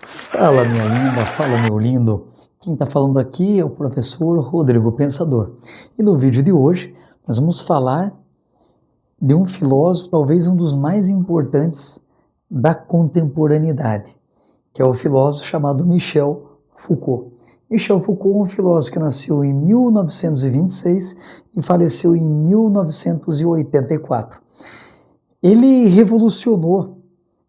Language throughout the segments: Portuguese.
Fala, minha linda, fala, meu lindo. Quem está falando aqui é o professor Rodrigo Pensador. E no vídeo de hoje nós vamos falar de um filósofo, talvez um dos mais importantes da contemporaneidade, que é o filósofo chamado Michel Foucault. Michel Foucault é um filósofo que nasceu em 1926 e faleceu em 1984. Ele revolucionou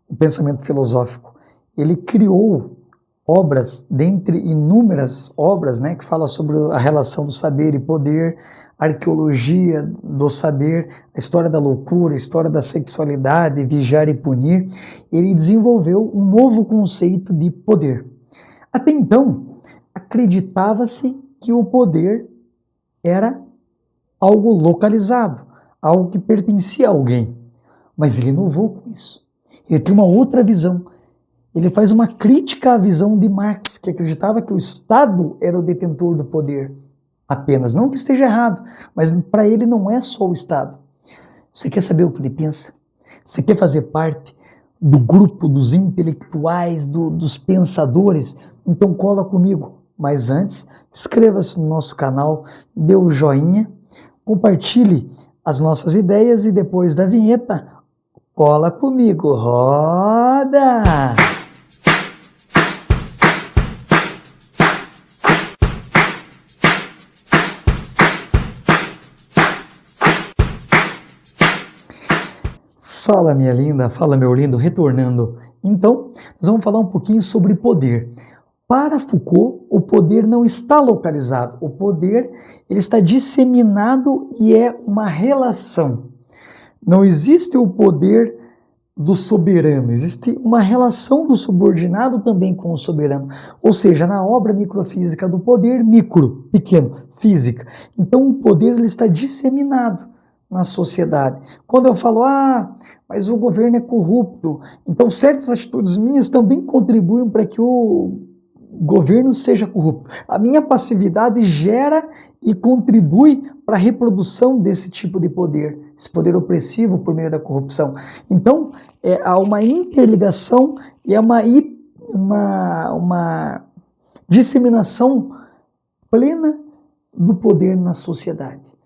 o pensamento filosófico. Ele criou obras, dentre inúmeras obras, que falam sobre a relação do saber e poder, arqueologia do saber, a história da loucura, a história da sexualidade, vigiar e punir. Ele desenvolveu um novo conceito de poder. Até então, acreditava-se que o poder era algo localizado, algo que pertencia a alguém. Mas ele inovou com isso. Ele tem uma outra visão. Ele faz uma crítica à visão de Marx, que acreditava que o Estado era o detentor do poder apenas. Não que esteja errado, mas para ele não é só o Estado. Você quer saber o que ele pensa? Você quer fazer parte do grupo dos intelectuais, dos pensadores? Então cola comigo. Mas antes, inscreva-se no nosso canal, dê o joinha, compartilhe as nossas ideias e depois da vinheta, cola comigo. Roda! Fala, minha linda, fala, meu lindo, retornando. Então, nós vamos falar um pouquinho sobre poder. Para Foucault, o poder não está localizado. O poder ele está disseminado e é uma relação. Não existe o poder do soberano, existe uma relação do subordinado também com o soberano. Ou seja, na obra microfísica do poder, micro, pequeno, física. Então, o poder ele está disseminado na sociedade. Quando eu falo, mas o governo é corrupto, então certas atitudes minhas também contribuem para que o governo seja corrupto. A minha passividade gera e contribui para a reprodução desse tipo de poder, esse poder opressivo por meio da corrupção. Então, há uma interligação e há uma disseminação plena do poder na sociedade.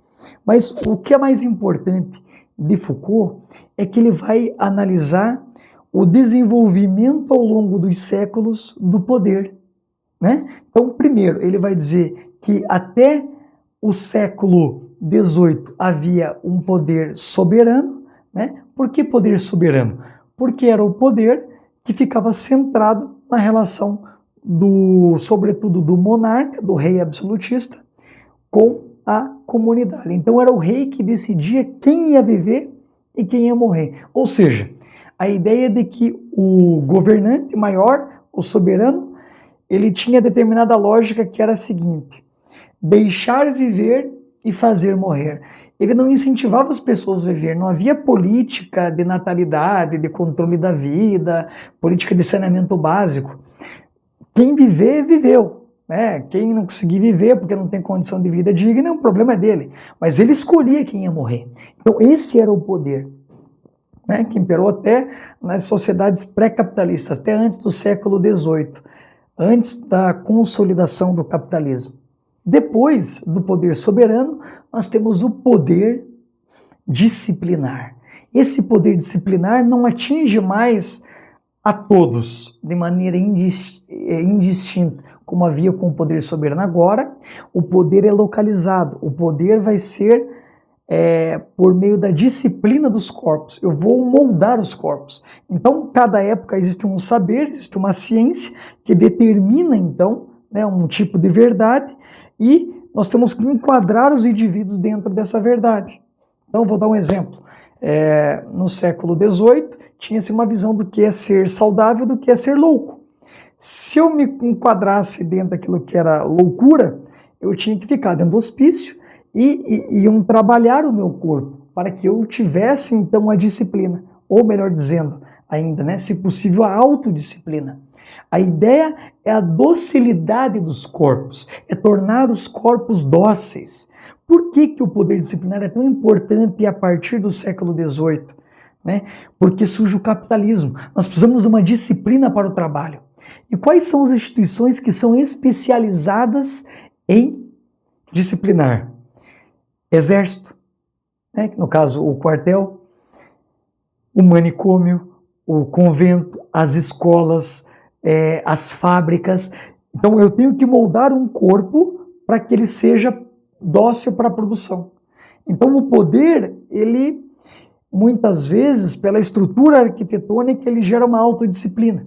Mas o que é mais importante de Foucault é que ele vai analisar o desenvolvimento ao longo dos séculos do poder. Então, primeiro, ele vai dizer que até o século XVIII havia um poder soberano. Por que poder soberano? Porque era o poder que ficava centrado na relação sobretudo do monarca, do rei absolutista, com a comunidade. Então era o rei que decidia quem ia viver e quem ia morrer. Ou seja, a ideia de que o governante maior, o soberano, ele tinha determinada lógica que era a seguinte: deixar viver e fazer morrer. Ele não incentivava as pessoas a viver, não havia política de natalidade, de controle da vida, política de saneamento básico. Quem viver, viveu. Quem não conseguir viver porque não tem condição de vida digna, o problema é dele. Mas ele escolhia quem ia morrer. Então esse era o poder, que imperou até nas sociedades pré-capitalistas, até antes do século XVIII, antes da consolidação do capitalismo. Depois do poder soberano, nós temos o poder disciplinar. Esse poder disciplinar não atinge mais a todos de maneira indistinta, como havia com o poder soberano. Agora, o poder é localizado, o poder vai ser por meio da disciplina dos corpos. Eu vou moldar os corpos. Então, cada época existe um saber, existe uma ciência que determina, então, um tipo de verdade e nós temos que enquadrar os indivíduos dentro dessa verdade. Então, vou dar um exemplo. No século XVIII, tinha-se uma visão do que é ser saudável, do que é ser louco. Se eu me enquadrasse dentro daquilo que era loucura, eu tinha que ficar dentro do hospício e iam trabalhar o meu corpo para que eu tivesse, então, a disciplina. Ou melhor dizendo, ainda, se possível, a autodisciplina. A ideia é a docilidade dos corpos, é tornar os corpos dóceis. Por que o poder disciplinar é tão importante a partir do século XVIII? né? Porque surge o capitalismo. Nós precisamos de uma disciplina para o trabalho. E quais são as instituições que são especializadas em disciplinar? Exército, né? Que no caso o quartel, o manicômio, o convento, as escolas, as fábricas. Então eu tenho que moldar um corpo para que ele seja dócil para a produção. Então o poder, ele muitas vezes, pela estrutura arquitetônica, ele gera uma autodisciplina.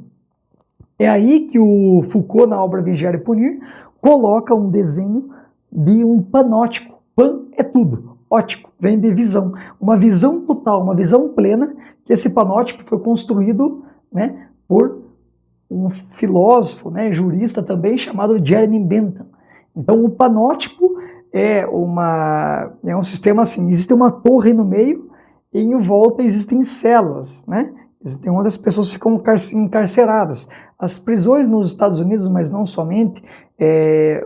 É aí que o Foucault, na obra Vigiar e Punir, coloca um desenho de um panótico. Pan é tudo, ótico, vem de visão. Uma visão total, uma visão plena, que esse panótipo foi construído, né, por um filósofo, né, jurista também, chamado Jeremy Bentham. Então o panótipo é um sistema assim, existe uma torre no meio e em volta existem celas, né? Existem onde as pessoas ficam encarceradas. As prisões nos Estados Unidos, mas não somente,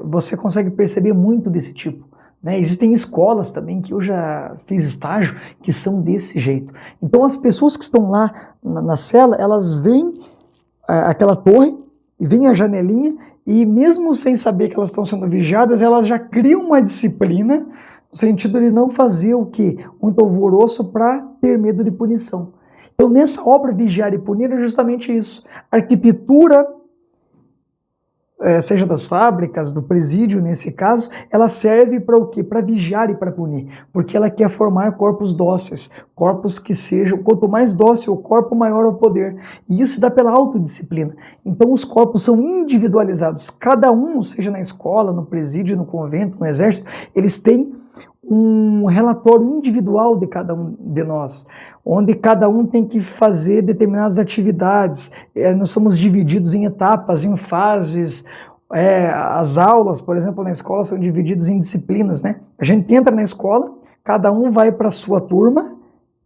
você consegue perceber muito desse tipo, né? Existem escolas também, que eu já fiz estágio, que são desse jeito. Então as pessoas que estão lá na cela, elas veem aquela torre, e vem a janelinha, e mesmo sem saber que elas estão sendo vigiadas, elas já criam uma disciplina, no sentido de não fazer o quê? Muito alvoroço para ter medo de punição. Então nessa obra Vigiar e Punir é justamente isso. A arquitetura, seja das fábricas, do presídio nesse caso, ela serve para o quê? Para vigiar e para punir, porque ela quer formar corpos dóceis, corpos que sejam, quanto mais dócil o corpo, maior o poder, e isso se dá pela autodisciplina. Então os corpos são individualizados, cada um, seja na escola, no presídio, no convento, no exército, eles têm um relatório individual de cada um de nós, onde cada um tem que fazer determinadas atividades. Nós somos divididos em etapas, em fases. As aulas, por exemplo, na escola são divididas em disciplinas, né? A gente entra na escola, cada um vai para a sua turma,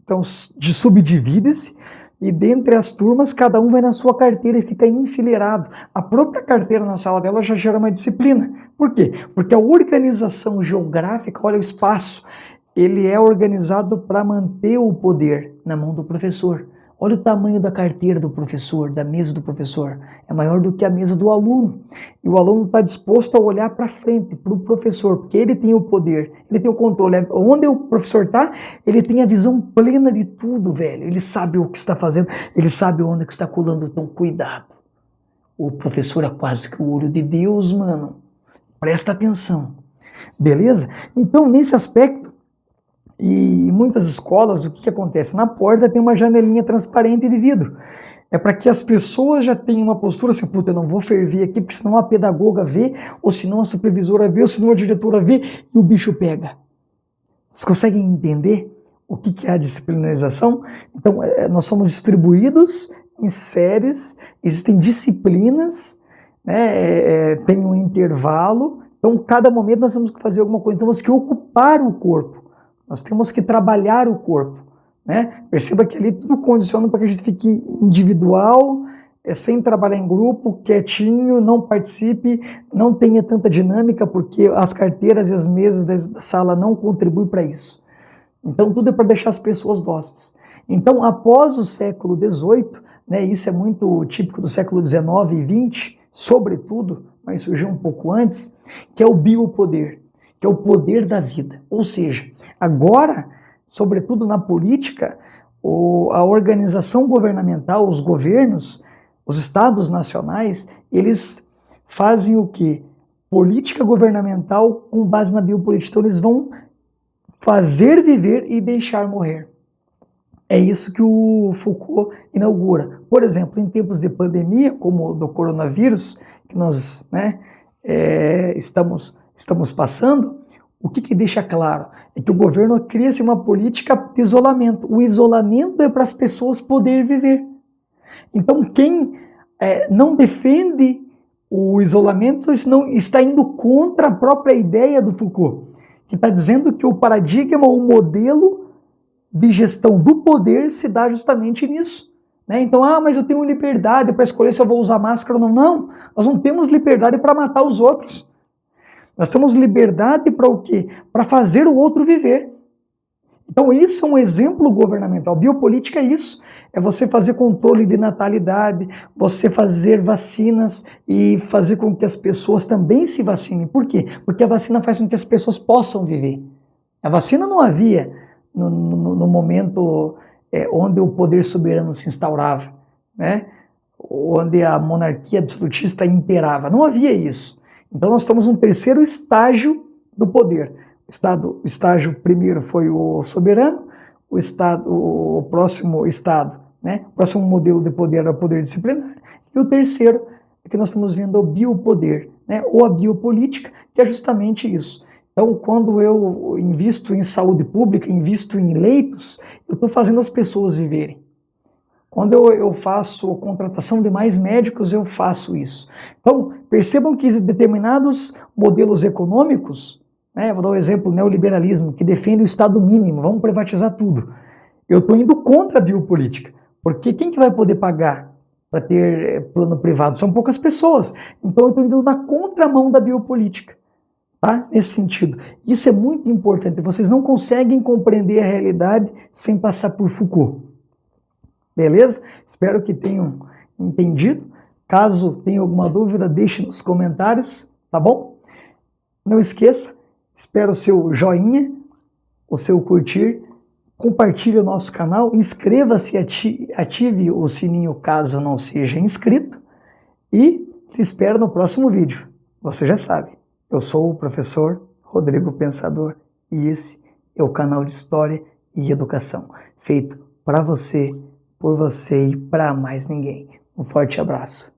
então subdivide-se, e dentre as turmas, cada um vai na sua carteira e fica enfileirado. A própria carteira na sala dela já gera uma disciplina. Por quê? Porque a organização geográfica, olha o espaço, ele é organizado para manter o poder na mão do professor. Olha o tamanho da carteira do professor, da mesa do professor. É maior do que a mesa do aluno. E o aluno está disposto a olhar para frente, para o professor, porque ele tem o poder, ele tem o controle. Onde o professor está, ele tem a visão plena de tudo, velho. Ele sabe o que está fazendo, ele sabe onde que está colando. Então, cuidado. O professor é quase que o olho de Deus, mano. Presta atenção. Beleza? Então, nesse aspecto, e em muitas escolas, o que acontece? Na porta tem uma janelinha transparente de vidro. É para que as pessoas já tenham uma postura assim, puta, eu não vou ferver aqui, porque senão a pedagoga vê, ou senão a supervisora vê, ou senão a diretora vê, e o bicho pega. Vocês conseguem entender o que é a disciplinarização? Então, nós somos distribuídos em séries, existem disciplinas, né, tem um intervalo, então cada momento nós temos que fazer alguma coisa, temos que ocupar o corpo. Nós temos que trabalhar o corpo, né? Perceba que ali tudo condiciona para que a gente fique individual, sem trabalhar em grupo, quietinho, não participe, não tenha tanta dinâmica, porque as carteiras e as mesas da sala não contribuem para isso. Então tudo é para deixar as pessoas dóceis. Então após o século XVIII, né, isso é muito típico do século XIX e XX, sobretudo, mas surgiu um pouco antes, que é o biopoder, que é o poder da vida. Ou seja, agora, sobretudo na política, a organização governamental, os governos, os estados nacionais, eles fazem o quê? Política governamental com base na biopolítica. Então eles vão fazer viver e deixar morrer. É isso que o Foucault inaugura. Por exemplo, em tempos de pandemia, como o do coronavírus, que nós, né, estamos passando, o que deixa claro? É que o governo cria-se uma política de isolamento. O isolamento é para as pessoas poderem viver. Então, quem não defende o isolamento está indo contra a própria ideia do Foucault, que está dizendo que o paradigma, o modelo de gestão do poder se dá justamente nisso. Então, mas eu tenho liberdade para escolher se eu vou usar máscara ou não. Não, nós não temos liberdade para matar os outros. Nós temos liberdade para o quê? Para fazer o outro viver. Então isso é um exemplo governamental. Biopolítica é isso, é você fazer controle de natalidade, você fazer vacinas e fazer com que as pessoas também se vacinem. Por quê? Porque a vacina faz com que as pessoas possam viver. A vacina não havia no momento onde o poder soberano se instaurava, né? Onde a monarquia absolutista imperava. Não havia isso. Então nós estamos no terceiro estágio do poder. O estágio primeiro foi o soberano, o próximo estado, né? O próximo modelo de poder era o poder disciplinar, e o terceiro é que nós estamos vendo o biopoder, né? Ou a biopolítica, que é justamente isso. Então, quando eu invisto em saúde pública, invisto em leitos, eu estou fazendo as pessoas viverem. Quando eu faço contratação de mais médicos, eu faço isso. Então, percebam que determinados modelos econômicos, né, vou dar um exemplo, o neoliberalismo, que defende o Estado mínimo, vamos privatizar tudo. Eu estou indo contra a biopolítica, porque quem que vai poder pagar para ter plano privado? São poucas pessoas. Então, eu estou indo na contramão da biopolítica. Tá? Nesse sentido. Isso é muito importante. Vocês não conseguem compreender a realidade sem passar por Foucault. Beleza? Espero que tenham entendido. Caso tenha alguma dúvida, deixe nos comentários, tá bom? Não esqueça, espero o seu joinha, o seu curtir, compartilhe o nosso canal, inscreva-se e ative o sininho caso não seja inscrito e te espero no próximo vídeo. Você já sabe, eu sou o professor Rodrigo Pensador e esse é o canal de História e Educação, feito para você, por você e para mais ninguém. Um forte abraço.